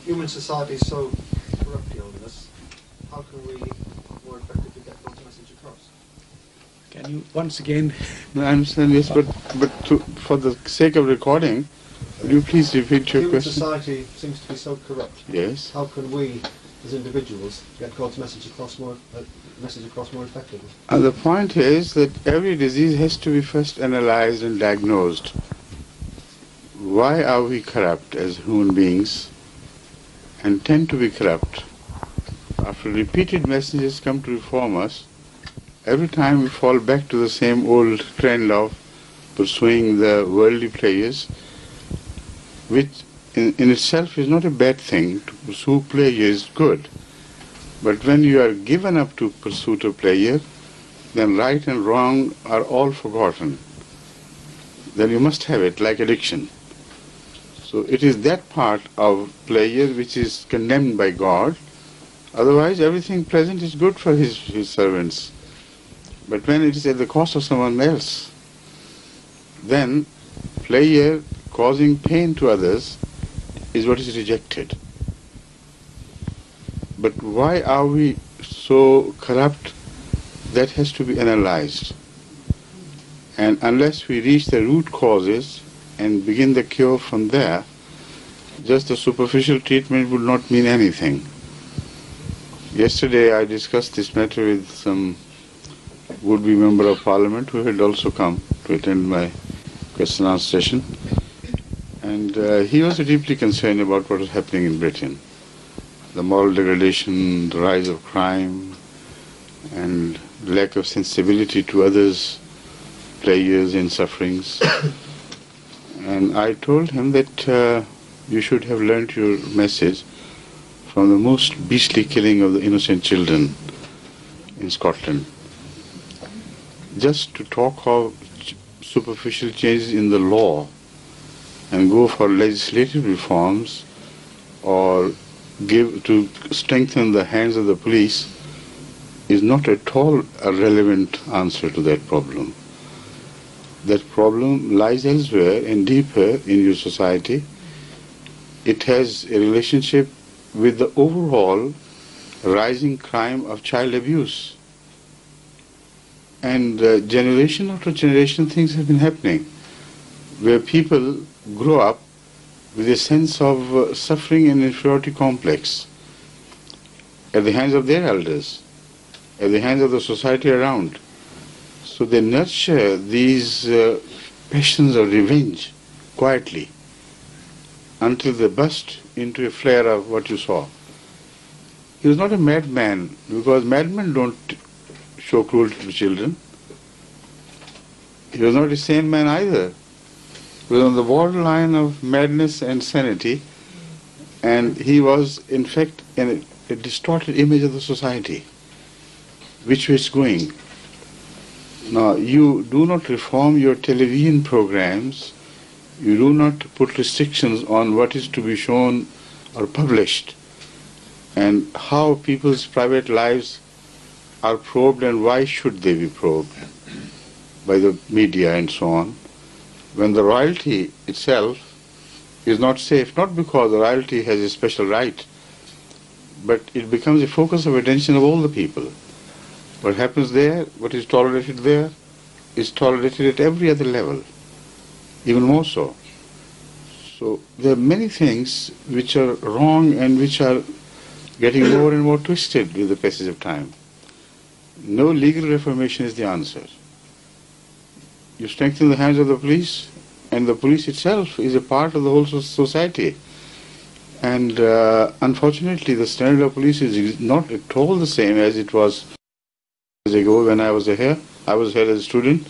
human society is so corrupt beyond us, how can we more effectively get God's message across? Can you once again? No, I understand, yes, but for the sake of recording, would you please repeat your Human question? society seems to be so corrupt. Yes. How can we, as individuals, get God's message across more effectively? The point is that every disease has to be first analyzed and diagnosed. Why are we corrupt as human beings and tend to be corrupt? After repeated messages come to reform us, every time we fall back to the same old trend of pursuing the worldly pleasures, which in itself is not a bad thing. To pursue pleasure is good. But when you are given up to pursuit of pleasure, then right and wrong are all forgotten. Then you must have it, like addiction. So it is that part of pleasure which is condemned by God. Otherwise, everything pleasant is good for his servants. But when it is at the cost of someone else, then pleasure causing pain to others is what is rejected. But why are we so corrupt? That has to be analyzed. And unless we reach the root causes and begin the cure from there, just the superficial treatment would not mean anything. Yesterday I discussed this matter with some would-be member of parliament who had also come to attend my question and answer session. And he was deeply concerned about what was happening in Britain. The moral degradation, the rise of crime, and lack of sensibility to others' pleasures and sufferings. And I told him that you should have learnt your message from the most beastly killing of the innocent children in Scotland. Just to talk of superficial changes in the law and go for legislative reforms or give to strengthen the hands of the police is not at all a relevant answer to that problem. That problem lies elsewhere and deeper in your society. It has a relationship with the overall rising crime of child abuse. And generation after generation things have been happening where people grow up with a sense of suffering and inferiority complex at the hands of their elders, at the hands of the society around. So they nurture these passions of revenge quietly until they burst into a flare of what you saw. He was not a madman, because madmen don't show cruelty to children. He was not a sane man either. He was on the borderline of madness and sanity, and he was in fact a distorted image of the society, which was going. Now, you do not reform your television programs, you do not put restrictions on what is to be shown or published, and how people's private lives are probed and why should they be probed by the media and so on, when the royalty itself is not safe, not because the royalty has a special right, but it becomes a focus of attention of all the people. What happens there, what is tolerated there, is tolerated at every other level, even more so. So there are many things which are wrong and which are getting more and more twisted with the passage of time. No legal reformation is the answer. You strengthen the hands of the police, and the police itself is a part of the whole society. And unfortunately, the standard of police is not at all the same as it was years ago when I was here. I was here as a student.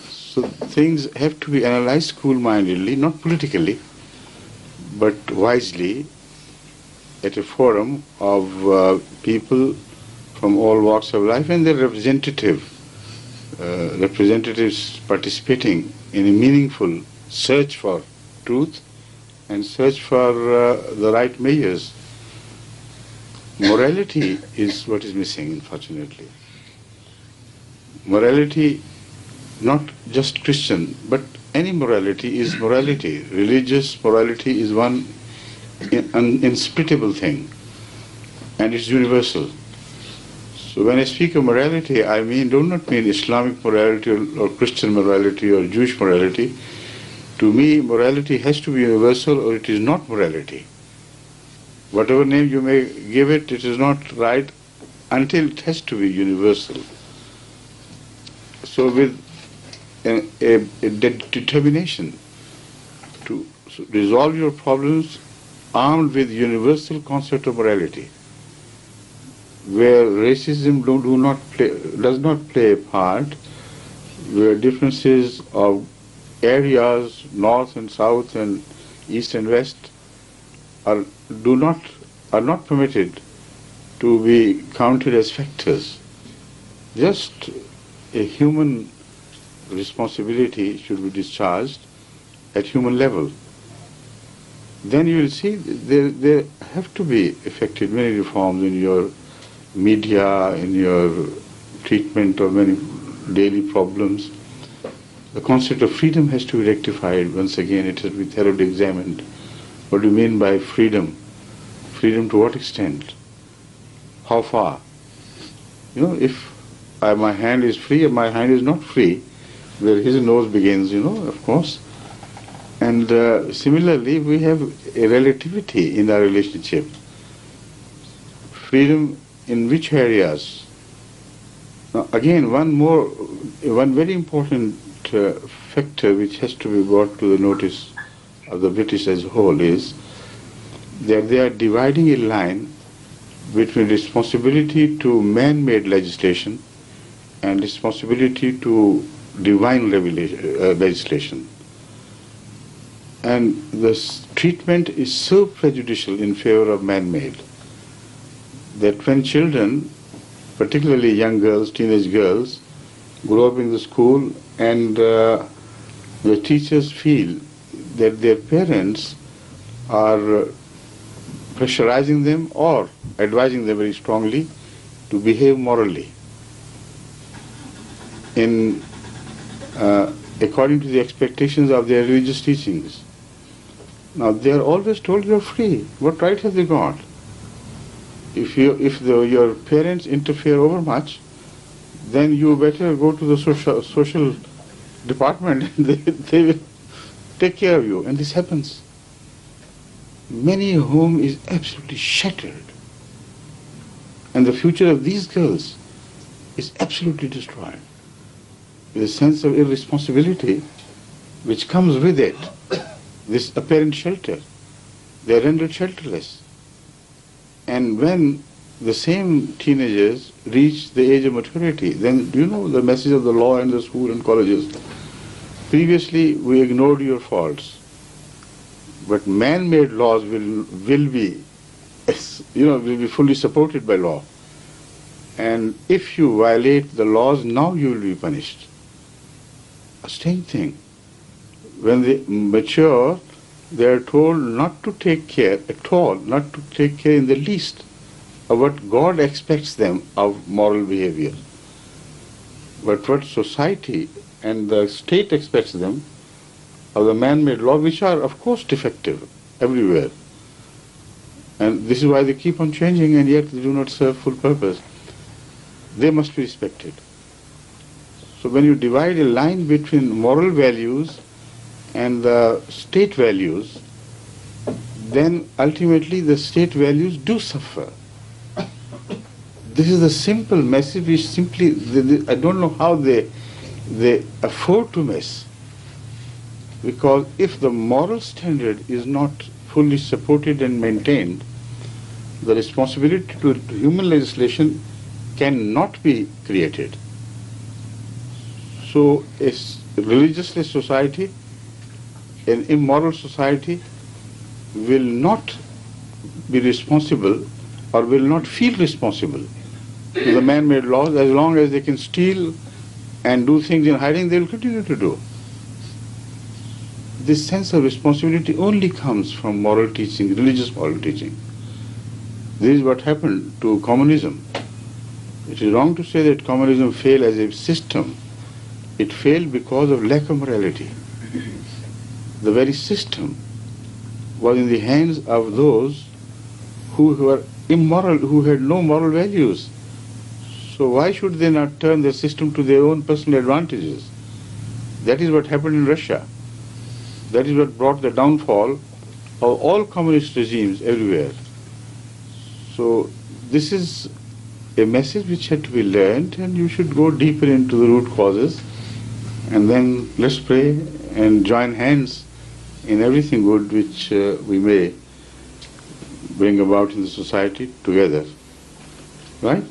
So things have to be analyzed cool-mindedly, not politically, but wisely, at a forum of people from all walks of life and their representatives participating in a meaningful search for truth and search for the right measures. Morality is what is missing, unfortunately. Morality, not just Christian, but any morality is morality. Religious morality is one an inscrutable thing, and it's universal. So when I speak of morality, I do not mean Islamic morality or Christian morality or Jewish morality. To me, morality has to be universal or it is not morality. Whatever name you may give it, it is not right until it has to be universal. So with a determination to resolve your problems armed with universal concept of morality, where racism does not play a part, where differences of areas, north and south and east and west, are not permitted to be counted as factors. Just a human responsibility should be discharged at human level. Then you will see there have to be effected many reforms in your media, in your treatment of many daily problems. The concept of freedom has to be rectified. Once again, it has to be thoroughly examined. What do you mean by freedom? Freedom to what extent? How far? If my hand is free and my hand is not free, where his nose begins, of course. And similarly, we have a relativity in our relationship. Freedom in which areas? Now, again, one very important factor which has to be brought to the notice of the British as a whole is that they are dividing a line between responsibility to man-made legislation and responsibility to divine legislation. And this treatment is so prejudicial in favor of man-made that when children, particularly young girls, teenage girls, grow up in the school and the teachers feel that their parents are pressurizing them or advising them very strongly to behave morally according to the expectations of their religious teachings. Now they are always told you are free. What right have they got? If your parents interfere overmuch, then you better go to the social department and they will take care of you. And this happens. Many home is absolutely shattered. And the future of these girls is absolutely destroyed. With a sense of irresponsibility which comes with it, this apparent shelter. They are rendered shelterless. And when the same teenagers reach the age of maturity, then do you know the message of the law in the school and colleges? Previously, we ignored your faults, but man-made laws will be fully supported by law. And if you violate the laws, now you will be punished. A strange thing. When they mature, they are told not to take care at all, not to take care in the least of what God expects them of moral behavior. But what society and the state expects them of the man-made law, which are of course defective everywhere. And this is why they keep on changing and yet they do not serve full purpose. They must be respected. So when you divide a line between moral values and the state values, then ultimately the state values do suffer. This is the simple message which simply, I don't know how they afford to miss. Because if the moral standard is not fully supported and maintained, the responsibility to human legislation cannot be created. So a religiousless society, an immoral society, will not be responsible or will not feel responsible to the man-made laws. As long as they can steal and do things in hiding, they will continue to do. This sense of responsibility only comes from moral teaching, religious moral teaching. This is what happened to communism. It is wrong to say that communism failed as a system. It failed because of lack of morality. The very system was in the hands of those who were immoral, who had no moral values. So why should they not turn the system to their own personal advantages? That is what happened in Russia. That is what brought the downfall of all communist regimes everywhere. So this is a message which had to be learned, and you should go deeper into the root causes, and then let's pray and join hands in everything good which we may bring about in the society together. Right?